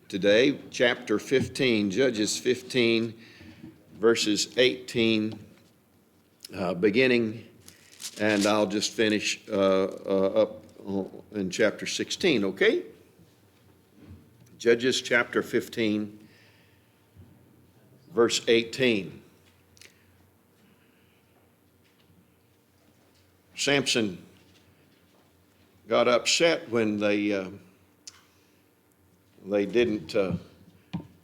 today, chapter 15, Judges 15, verses 18, beginning, and I'll just finish up in chapter 16, okay? Judges chapter 15, verse 18. Samson got upset when they didn't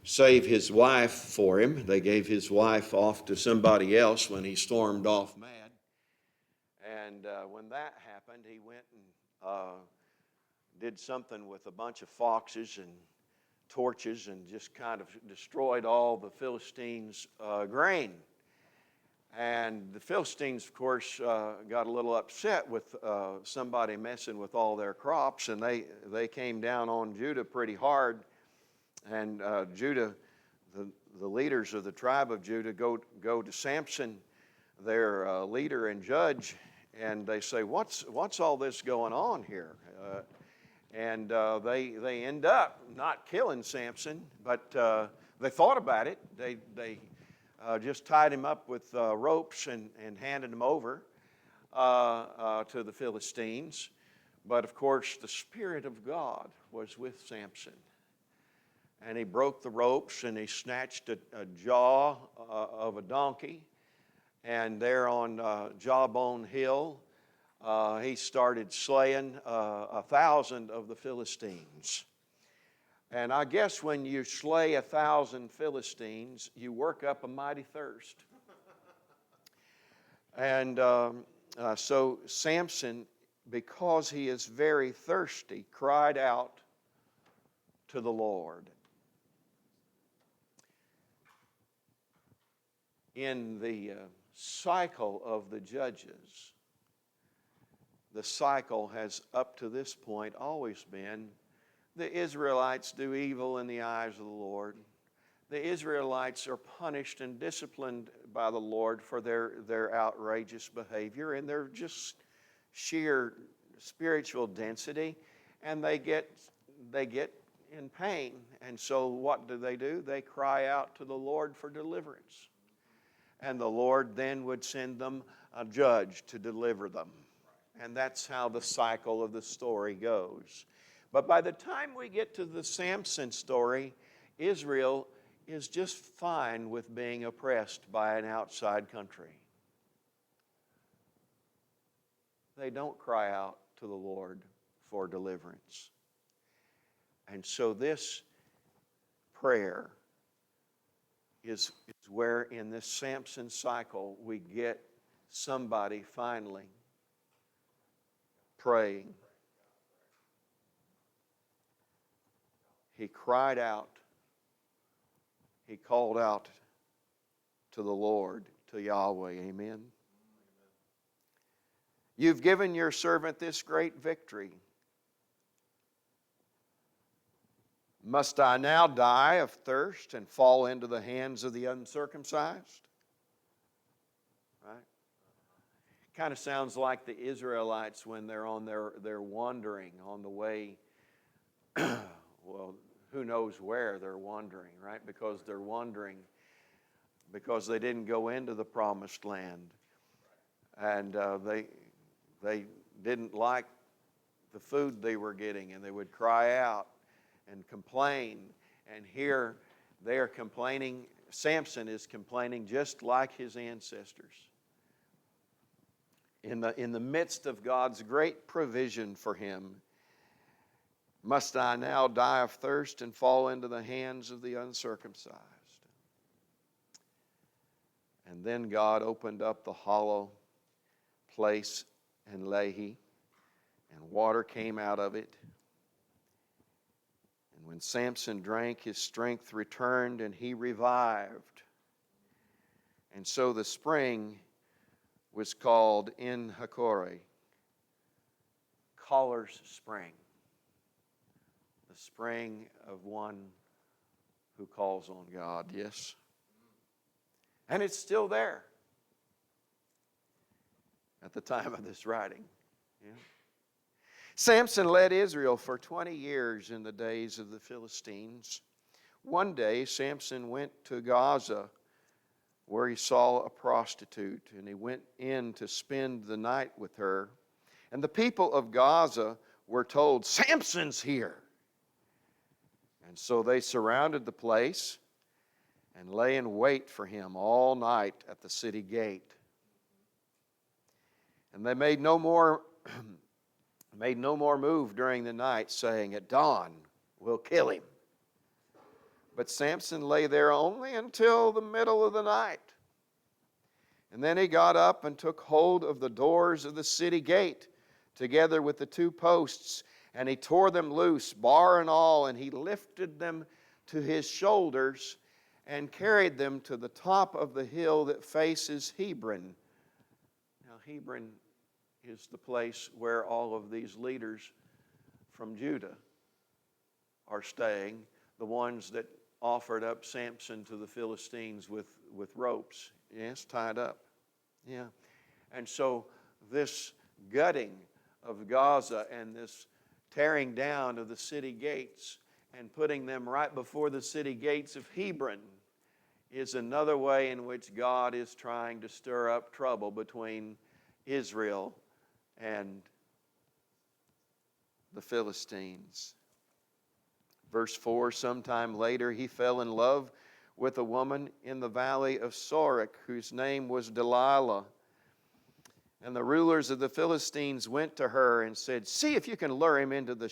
save his wife for him. They gave his wife off to somebody else when he stormed off mad. And when that happened, he went and did something with a bunch of foxes and torches and just kind of destroyed all the Philistines' grain. And the Philistines, of course, got a little upset with somebody messing with all their crops, and they came down on Judah pretty hard. And Judah, the leaders of the tribe of Judah, go to Samson, their leader and judge, and they say, "What's all this going on here?" And they end up not killing Samson, but they thought about it. They just tied him up with ropes and handed him over to the Philistines. But of course, the Spirit of God was with Samson. And he broke the ropes and he snatched a jaw of a donkey. And there on Jawbone Hill, he started slaying 1,000 of the Philistines. And I guess when you slay 1,000 Philistines, you work up a mighty thirst. And so Samson, because he is very thirsty, cried out to the Lord. In the cycle of the judges, the cycle has up to this point always been the Israelites do evil in the eyes of the Lord. The Israelites are punished and disciplined by the Lord for their outrageous behavior and their just sheer spiritual density, and they get in pain. And so what do? They cry out to the Lord for deliverance. And the Lord then would send them a judge to deliver them. And that's how the cycle of the story goes. But by the time we get to the Samson story, Israel is just fine with being oppressed by an outside country. They don't cry out to the Lord for deliverance. And so this prayer is where in this Samson cycle we get somebody finally praying. He cried out. He called out to the Lord, to Yahweh. Amen. You've given your servant this great victory. Must I now die of thirst and fall into the hands of the uncircumcised? Right? Kind of sounds like the Israelites when they're on their wandering on the way. Well, who knows where they're wandering, right? Because they're wandering because they didn't go into the promised land. And they didn't like the food they were getting, and they would cry out and complain. And here they are complaining. Samson is complaining just like his ancestors. In the midst of God's great provision for him, must I now die of thirst and fall into the hands of the uncircumcised? And then God opened up the hollow place in Lehi, and water came out of it. And when Samson drank, his strength returned and he revived. And so the spring was called En Hakkore, Caller's Spring. The spring of one who calls on God, yes. And it's still there at the time of this writing. Yeah. Samson led Israel for 20 years in the days of the Philistines. One day, Samson went to Gaza, where he saw a prostitute, and he went in to spend the night with her. And the people of Gaza were told, "Samson's here." And so they surrounded the place and lay in wait for him all night at the city gate. And they made no more move during the night, saying, "At dawn we'll kill him." But Samson lay there only until the middle of the night. And then he got up and took hold of the doors of the city gate, together with the two posts, and he tore them loose, bar and all, and he lifted them to his shoulders and carried them to the top of the hill that faces Hebron. Now, Hebron is the place where all of these leaders from Judah are staying, the ones that offered up Samson to the Philistines with ropes. Yes, tied up. Yeah. And so this gutting of Gaza and this tearing down of the city gates and putting them right before the city gates of Hebron is another way in which God is trying to stir up trouble between Israel and the Philistines. Verse 4, sometime later he fell in love with a woman in the valley of Sorek, whose name was Delilah. And the rulers of the Philistines went to her and said, "See if you can lure him into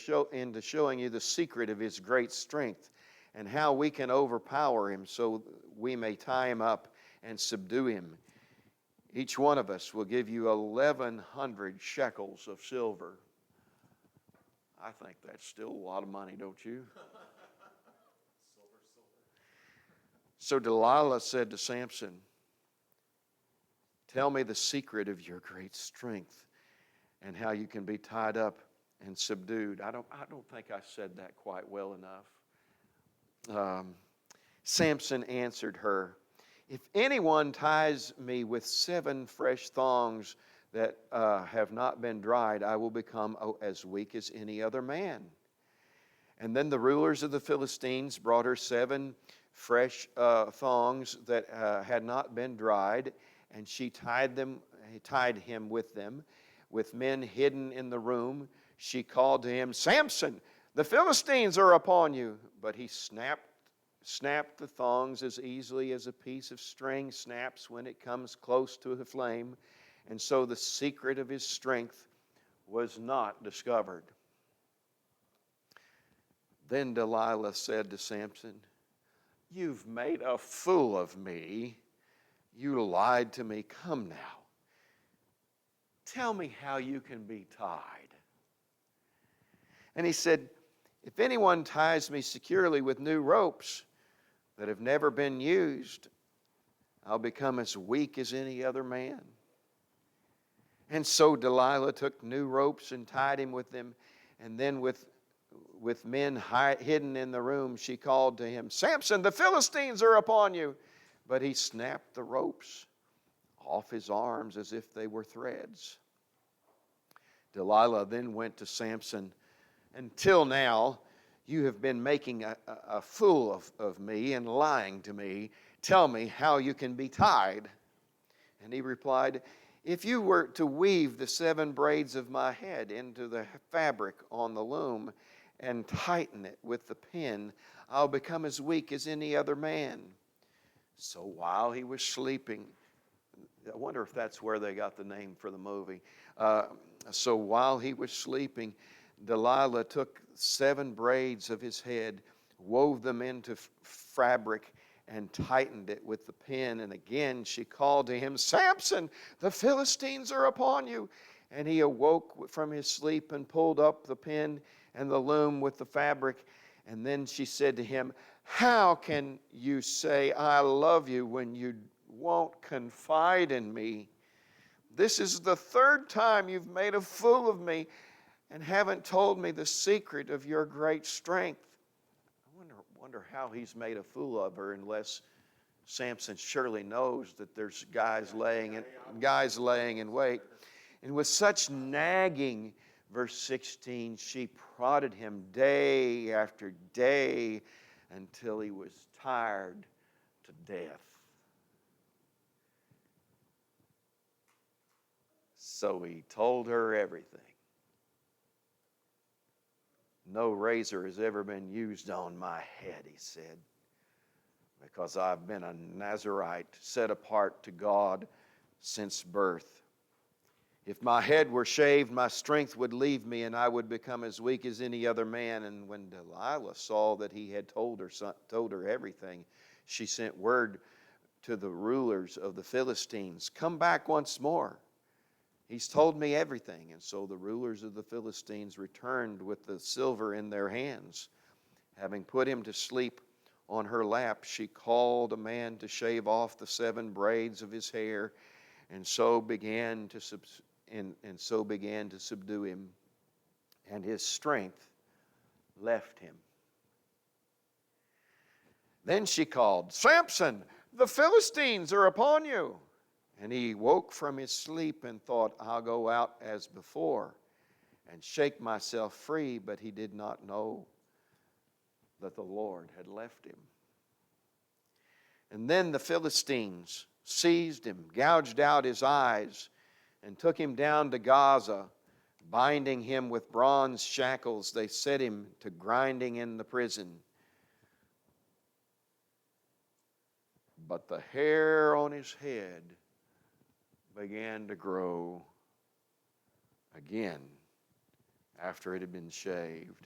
showing you the secret of his great strength and how we can overpower him so we may tie him up and subdue him. Each one of us will give you 1,100 shekels of silver." I think that's still a lot of money, don't you? So Delilah said to Samson, "Tell me the secret of your great strength and how you can be tied up and subdued." I don't think I said that quite well enough. Samson answered her, "If anyone ties me with 7 fresh thongs that have not been dried, I will become as weak as any other man." And then the rulers of the Philistines brought her 7 fresh thongs that had not been dried, and she tied him with them. With men hidden in the room, she called to him, "Samson, the Philistines are upon you." But he snapped the thongs as easily as a piece of string snaps when it comes close to a flame. And so the secret of his strength was not discovered. Then Delilah said to Samson, "You've made a fool of me. You lied to me. Come now. Tell me how you can be tied." And he said, "If anyone ties me securely with new ropes that have never been used, I'll become as weak as any other man." And so Delilah took new ropes and tied him with them. And then with men hidden in the room, she called to him, "Samson, the Philistines are upon you." But he snapped the ropes off his arms as if they were threads. Delilah then went to Samson, "Until now, you have been making a fool of me and lying to me. Tell me how you can be tied." And he replied, "If you were to weave the 7 braids of my head into the fabric on the loom and tighten it with the pin, I'll become as weak as any other man." So while he was sleeping, I wonder if that's where they got the name for the movie. So while he was sleeping, Delilah took 7 braids of his head, wove them into fabric, and tightened it with the pin. And again she called to him, "Samson, the Philistines are upon you." And he awoke from his sleep and pulled up the pin and the loom with the fabric. And then she said to him, "How can you say I love you when you won't confide in me? This is the 3rd time you've made a fool of me and haven't told me the secret of your great strength." I wonder how he's made a fool of her, unless Samson surely knows that there's guys laying in wait. And with such nagging, verse 16, she prodded him day after day until he was tired to death. So he told her everything. No razor has ever been used on my head, he said, because I've been a Nazarite set apart to God since birth. If my head were shaved, my strength would leave me, and I would become as weak as any other man. And when Delilah saw that he had told her everything, she sent word to the rulers of the Philistines, "Come back once more. He's told me everything." And so the rulers of the Philistines returned with the silver in their hands. Having put him to sleep on her lap, she called a man to shave off the 7 braids of his hair, and so began to subdue him, and his strength left him. Then she called, "Samson, the Philistines are upon you." And he woke from his sleep and thought, "I'll go out as before and shake myself free," but he did not know that the Lord had left him. And then the Philistines seized him, gouged out his eyes, and took him down to Gaza. Binding him with bronze shackles, they set him to grinding in the prison. But the hair on his head began to grow again after it had been shaved.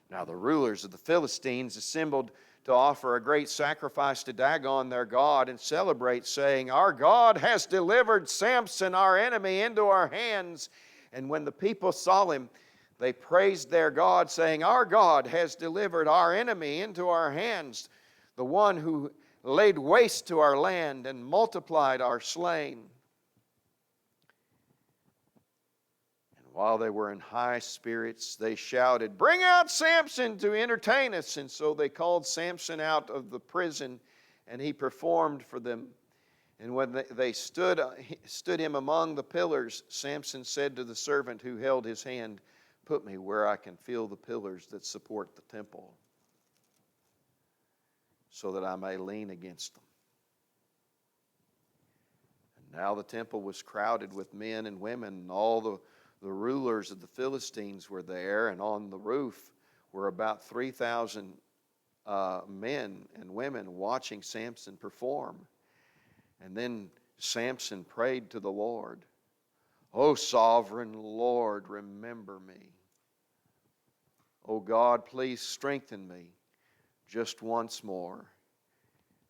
Now the rulers of the Philistines assembled to offer a great sacrifice to Dagon their god and celebrate, saying, "Our God has delivered Samson, our enemy, into our hands." And when the people saw him, they praised their God, saying, "Our God has delivered our enemy into our hands, the one who laid waste to our land and multiplied our slain." And while they were in high spirits, they shouted, "Bring out Samson to entertain us." And so they called Samson out of the prison, and he performed for them. And when they stood him among the pillars, Samson said to the servant who held his hand, "Put me where I can feel the pillars that support the temple, so that I may lean against them." And now the temple was crowded with men and women, and all the rulers of the Philistines were there, and on the roof were about 3,000 men and women watching Samson perform. And then Samson prayed to the Lord, "O sovereign Lord, remember me. O God, please strengthen me just once more,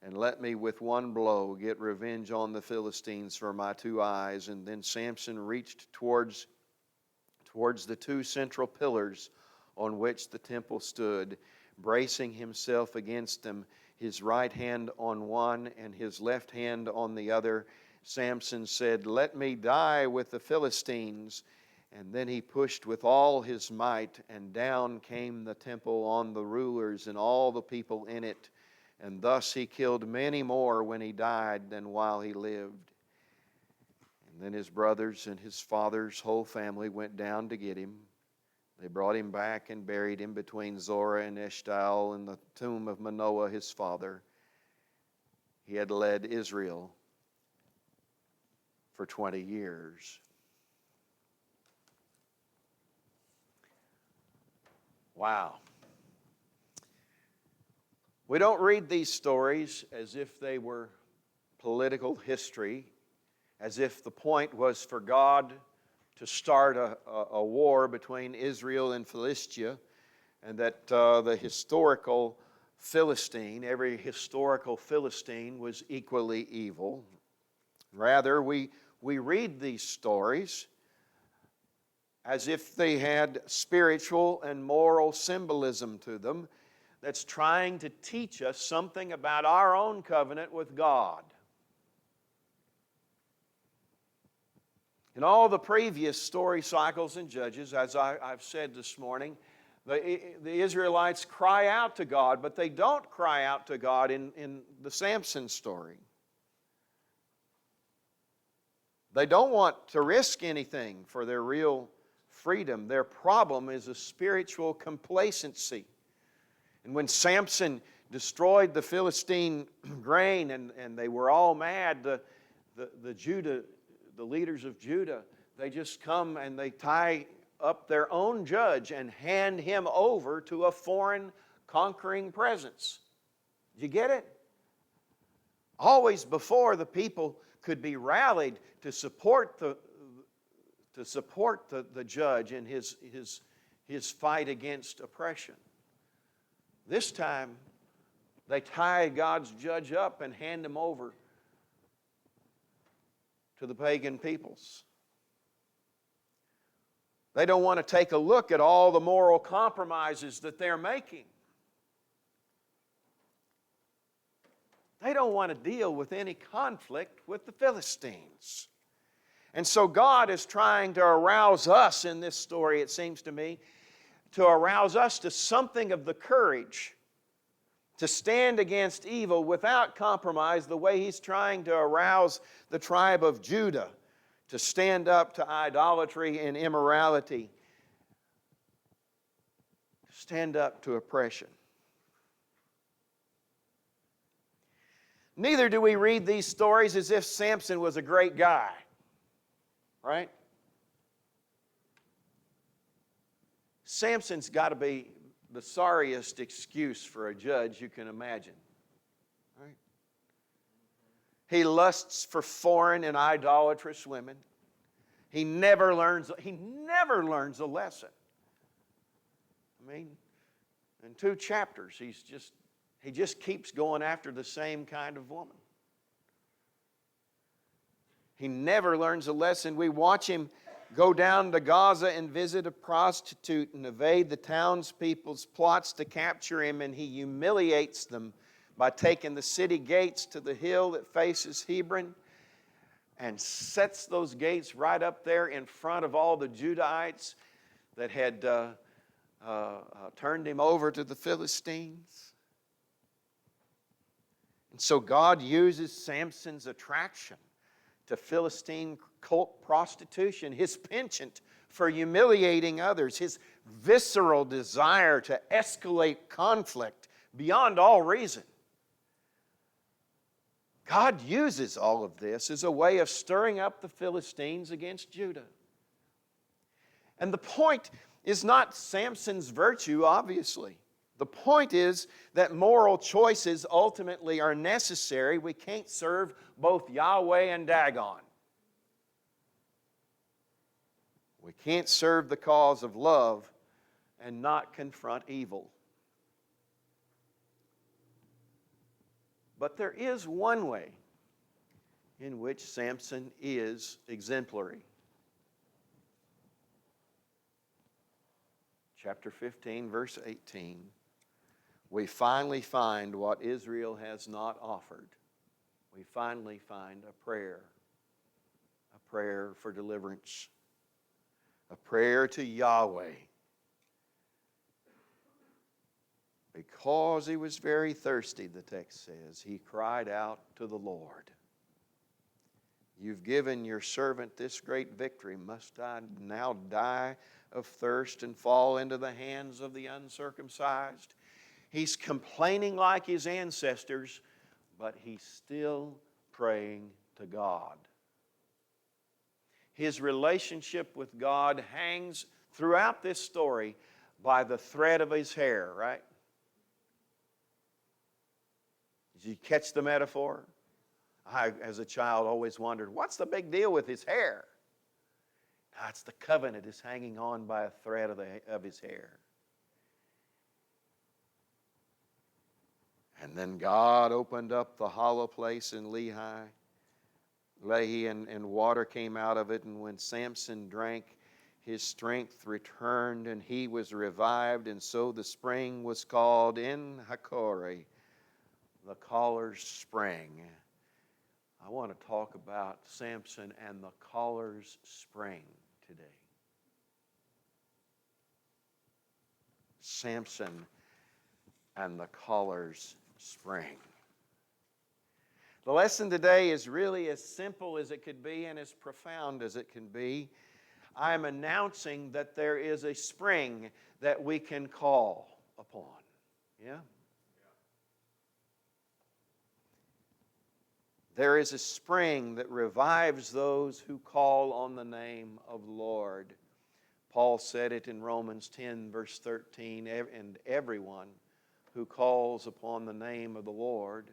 and let me with one blow get revenge on the Philistines for my 2 eyes." And then Samson reached towards the 2 central pillars on which the temple stood, bracing himself against them, his right hand on one and his left hand on the other. Samson said, "Let me die with the Philistines." And then he pushed with all his might, and down came the temple on the rulers and all the people in it. And thus he killed many more when he died than while he lived. And then his brothers and his father's whole family went down to get him. They brought him back and buried him between Zorah and Eshtaol in the tomb of Manoah his father. He had led Israel for 20 years. Wow. We don't read these stories as if they were political history, as if the point was for God to start a war between Israel and Philistia, and that the historical Philistine, every historical Philistine was equally evil. Rather, we read these stories as if they had spiritual and moral symbolism to them that's trying to teach us something about our own covenant with God. In all the previous story cycles in Judges, as I've said this morning, the Israelites cry out to God, but they don't cry out to God in the Samson story. They don't want to risk anything for their real freedom. Their problem is a spiritual complacency. And when Samson destroyed the Philistine grain and they were all mad, the leaders of Judah, they just come and they tie up their own judge and hand him over to a foreign conquering presence. Did you get it? Always before the people could be rallied to support the judge in his fight against oppression. This time, they tie God's judge up and hand him over to the pagan peoples. They don't want to take a look at all the moral compromises that they're making. They don't want to deal with any conflict with the Philistines. And so God is trying to arouse us in this story, it seems to me, to arouse us to something of the courage to stand against evil without compromise, the way He's trying to arouse the tribe of Judah to stand up to idolatry and immorality, to stand up to oppression. Neither do we read these stories as if Samson was a great guy, right? Samson's got to be the sorriest excuse for a judge you can imagine, right? He lusts for foreign and idolatrous women. He never learns a lesson. I mean, in 2 chapters, he just keeps going after the same kind of woman. He never learns a lesson. We watch him go down to Gaza and visit a prostitute and evade the townspeople's plots to capture him, and he humiliates them by taking the city gates to the hill that faces Hebron and sets those gates right up there in front of all the Judahites that had turned him over to the Philistines. And so God uses Samson's attraction to Philistine cult prostitution, his penchant for humiliating others, his visceral desire to escalate conflict beyond all reason. God uses all of this as a way of stirring up the Philistines against Judah. And the point is not Samson's virtue, obviously. The point is that moral choices ultimately are necessary. We can't serve both Yahweh and Dagon. We can't serve the cause of love and not confront evil. But there is one way in which Samson is exemplary. Chapter 15, verse 18. We finally find what Israel has not offered. We finally find a prayer for deliverance, a prayer to Yahweh. Because he was very thirsty, the text says, he cried out to the Lord. You've given your servant this great victory. Must I now die of thirst and fall into the hands of the uncircumcised? He's complaining like his ancestors, but he's still praying to God. His relationship with God hangs throughout this story by the thread of his hair, right? Did you catch the metaphor? I, as a child, always wondered, what's the big deal with his hair? It's the covenant is hanging on by a thread of his hair. And then God opened up the hollow place in Lehi, and water came out of it. And when Samson drank, his strength returned, and he was revived. And so the spring was called En Hakore, the caller's spring. I want to talk about Samson and the caller's spring today. Samson and the caller's spring. The lesson today is really as simple as it could be and as profound as it can be. I'm announcing that there is a spring that we can call upon. Yeah. There is a spring that revives those who call on the name of the Lord. Paul said it in Romans 10, verse 13, and everyone who calls upon the name of the Lord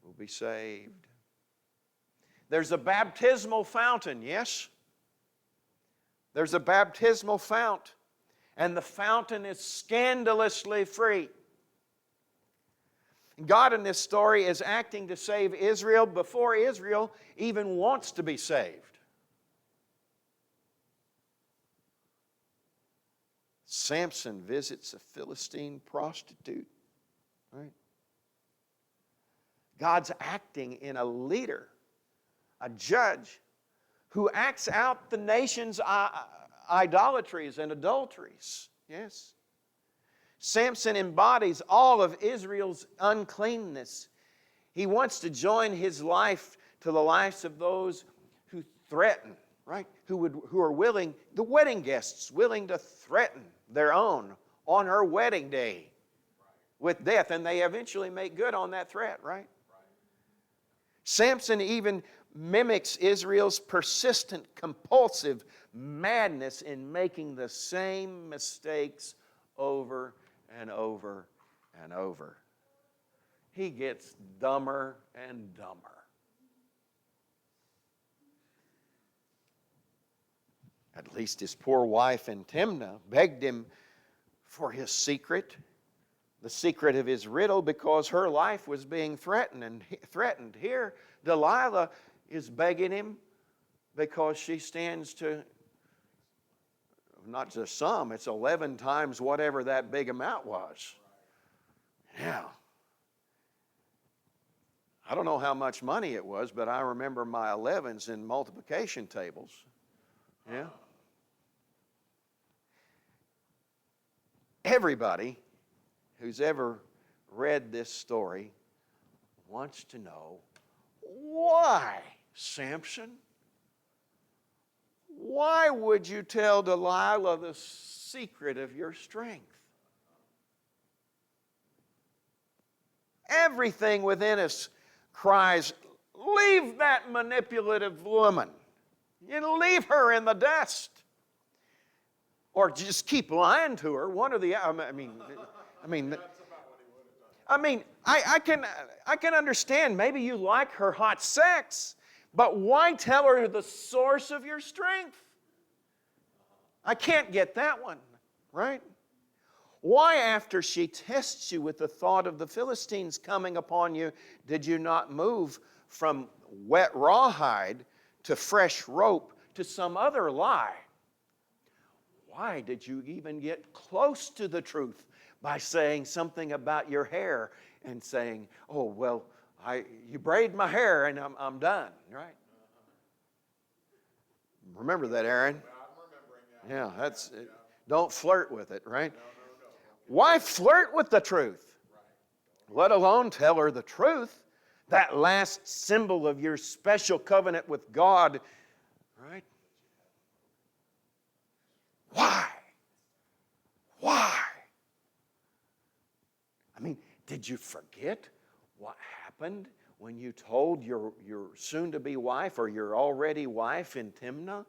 will be saved. There's a baptismal fountain, yes? There's a baptismal fount, and the fountain is scandalously free. God in this story is acting to save Israel before Israel even wants to be saved. Samson visits a Philistine prostitute. Right? God's acting in a leader, a judge, who acts out the nation's idolatries and adulteries. Yes. Samson embodies all of Israel's uncleanness. He wants to join his life to the lives of those who threaten, right? Who are willing, the wedding guests, willing to threaten their own on her wedding day with death, and they eventually make good on that threat, right? Samson even mimics Israel's persistent, compulsive madness in making the same mistakes over and over and over. He gets dumber and dumber. At least his poor wife in Timnah begged him for his secret, the secret of his riddle, because her life was being threatened. Here, Delilah is begging him because she stands to, not just some, it's 11 times whatever that big amount was. Yeah. I don't know how much money it was, but I remember my 11s in multiplication tables. Yeah. Everybody who's ever read this story wants to know, why, Samson? Why would you tell Delilah the secret of your strength? Everything within us cries, leave that manipulative woman. You leave her in the dust. Or just keep lying to her. One or the other. I can understand. Maybe you like her hot sex, but why tell her the source of your strength? I can't get that one, right? Why, after she tests you with the thought of the Philistines coming upon you, did you not move from wet rawhide to fresh rope to some other lie? Why did you even get close to the truth by saying something about your hair and saying, oh, well, you braid my hair and I'm done, right? Remember that, Aaron? I'm remembering that. Yeah, that's it. Don't flirt with it, right? No. Why flirt with the truth? Let alone tell her the truth, that last symbol of your special covenant with God, right? Why? I mean, did you forget what happened when you told your soon-to-be wife or your already wife in Timnah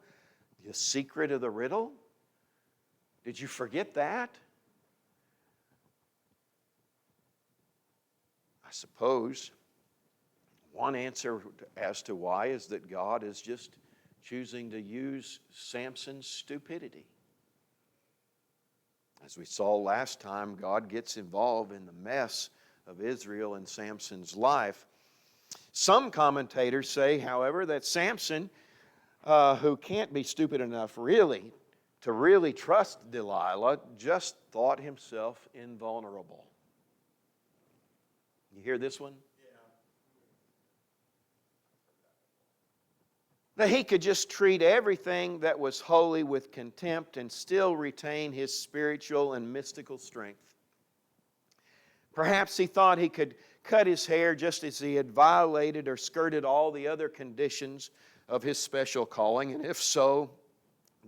the secret of the riddle? Did you forget that? I suppose one answer as to why is that God is just choosing to use Samson's stupidity. As we saw last time, God gets involved in the mess of Israel and Samson's life. Some commentators say, however, that Samson, who can't be stupid enough to really trust Delilah, just thought himself invulnerable. You hear this one? That he could just treat everything that was holy with contempt and still retain his spiritual and mystical strength. Perhaps he thought he could cut his hair just as he had violated or skirted all the other conditions of his special calling. And if so,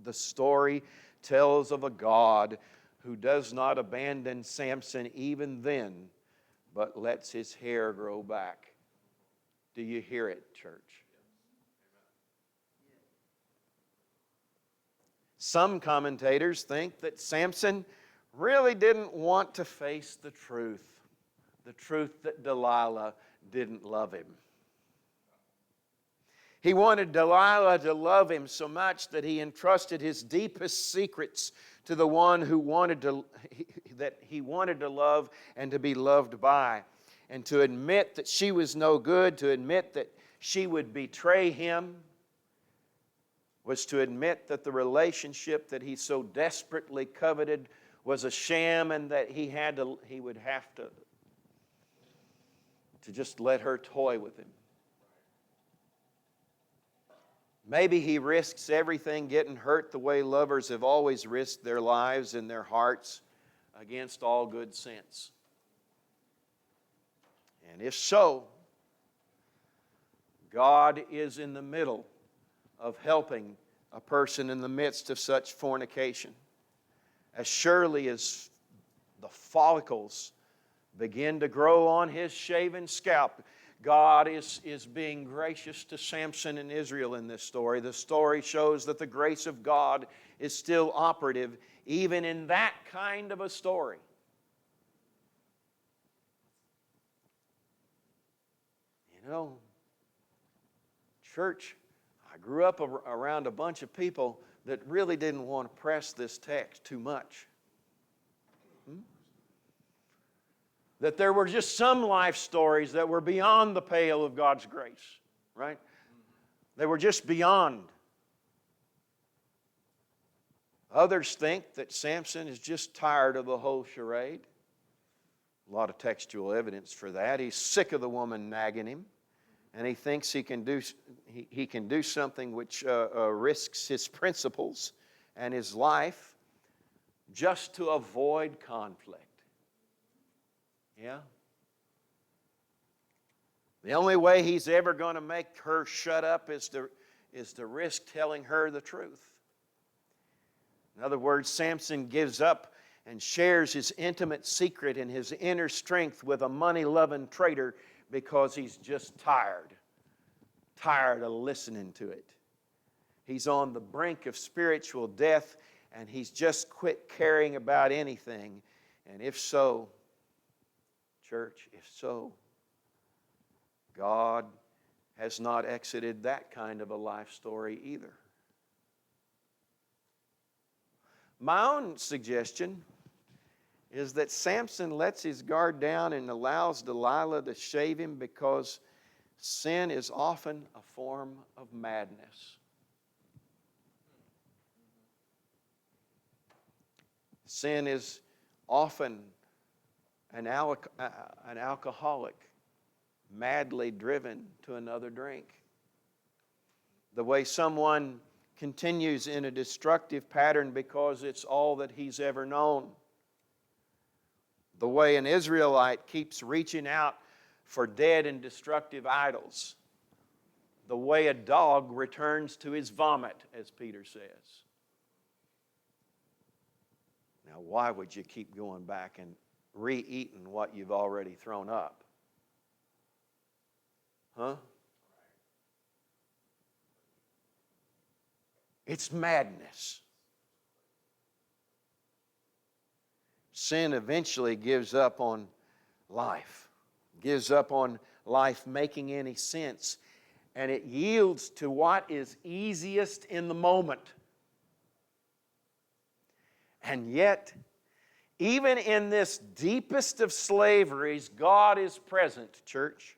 the story tells of a God who does not abandon Samson even then, but lets his hair grow back. Do you hear it, church? Some commentators think that Samson really didn't want to face the truth that Delilah didn't love him. He wanted Delilah to love him so much that he entrusted his deepest secrets to the one who that he wanted to love and to be loved by. And to admit that she was no good, to admit that she would betray him, was to admit that the relationship that he so desperately coveted was a sham, and that he would have to just let her toy with him. Maybe he risks everything getting hurt the way lovers have always risked their lives and their hearts against all good sense. And if so, God is in the middle of helping a person in the midst of such fornication. As surely as the follicles begin to grow on his shaven scalp, God is being gracious to Samson and Israel in this story. The story shows that the grace of God is still operative even in that kind of a story. You know, church, I grew up around a bunch of people that really didn't want to press this text too much. That there were just some life stories that were beyond the pale of God's grace, right? They were just beyond. Others think that Samson is just tired of the whole charade. A lot of textual evidence for that. He's sick of the woman nagging him, and he thinks he can do something which risks his principles and his life just to avoid conflict. Yeah? The only way he's ever going to make her shut up is to risk telling her the truth. In other words, Samson gives up and shares his intimate secret and his inner strength with a money-loving traitor because he's just tired of listening to it. He's on the brink of spiritual death, and he's just quit caring about anything. And if so, church, if so, God has not exited that kind of a life story either. My own suggestion is that Samson lets his guard down and allows Delilah to shave him because sin is often a form of madness. Sin is often an alcoholic madly driven to another drink. The way someone continues in a destructive pattern because it's all that he's ever known. The way an Israelite keeps reaching out for dead and destructive idols. The way a dog returns to his vomit, as Peter says. Now, why would you keep going back and re-eating what you've already thrown up? Huh? It's madness. Sin eventually gives up on life, gives up on life making any sense, and it yields to what is easiest in the moment. And yet, even in this deepest of slaveries, God is present, church.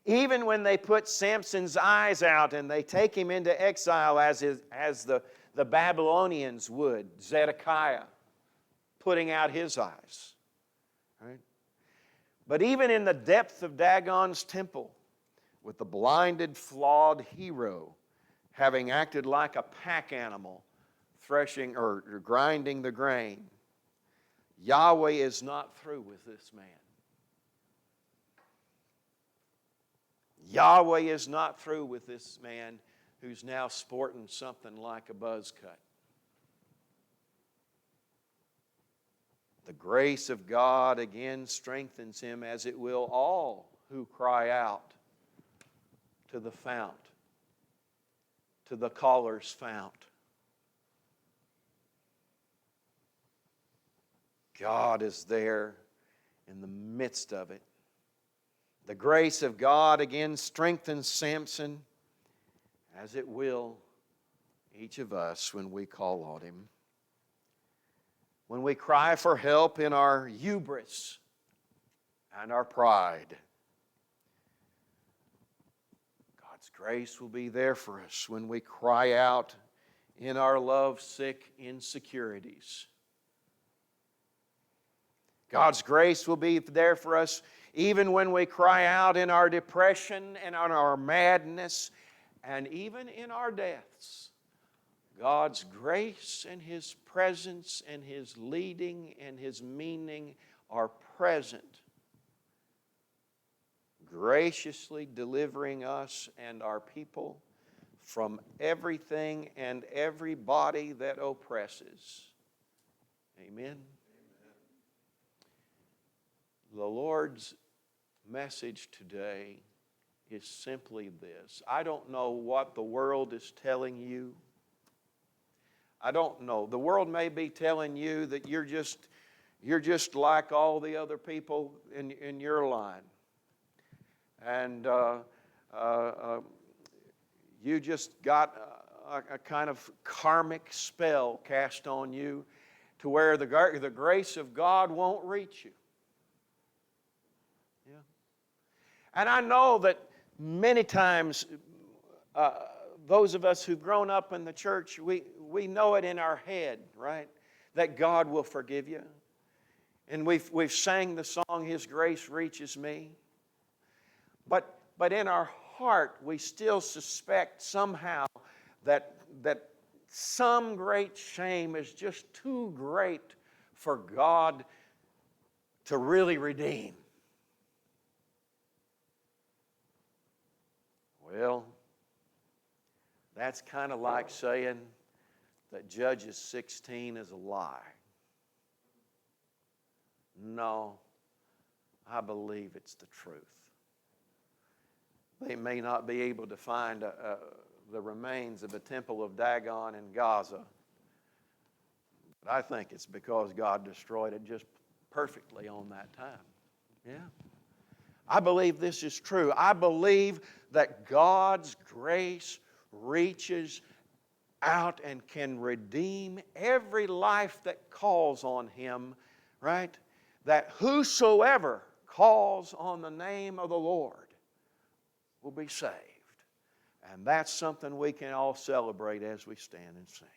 Even when they put Samson's eyes out and they take him into exile as the Babylonians would, Zedekiah putting out his eyes. Right? But even in the depth of Dagon's temple, with the blinded, flawed hero having acted like a pack animal, threshing or grinding the grain, Yahweh is not through with this man. Yahweh is not through with this man who's now sporting something like a buzz cut. The grace of God again strengthens him, as it will all who cry out to the fount, to the caller's fount. God is there in the midst of it. The grace of God again strengthens Samson, as it will each of us when we call on him. When we cry for help in our hubris and our pride, God's grace will be there for us when we cry out in our love-sick insecurities. God's grace will be there for us even when we cry out in our depression and on our madness and even in our deaths. God's grace and His presence and His leading and His meaning are present, graciously delivering us and our people from everything and everybody that oppresses. Amen. The Lord's message today is simply this. I don't know what the world is telling you. I don't know. The world may be telling you that you're just like all the other people in your line. And you just got a kind of karmic spell cast on you to where the grace of God won't reach you. Yeah. And I know that many times those of us who've grown up in the church, we know it in our head, right? That God will forgive you. And we've sang the song, His grace reaches me. But in our heart, we still suspect somehow that some great shame is just too great for God to really redeem. Well, that's kind of like saying that Judges 16 is a lie. No, I believe it's the truth. They may not be able to find the remains of a temple of Dagon in Gaza, but I think it's because God destroyed it just perfectly on that time. Yeah. I believe this is true. I believe that God's grace reaches out and can redeem every life that calls on Him, right? That whosoever calls on the name of the Lord will be saved. And that's something we can all celebrate as we stand and sing.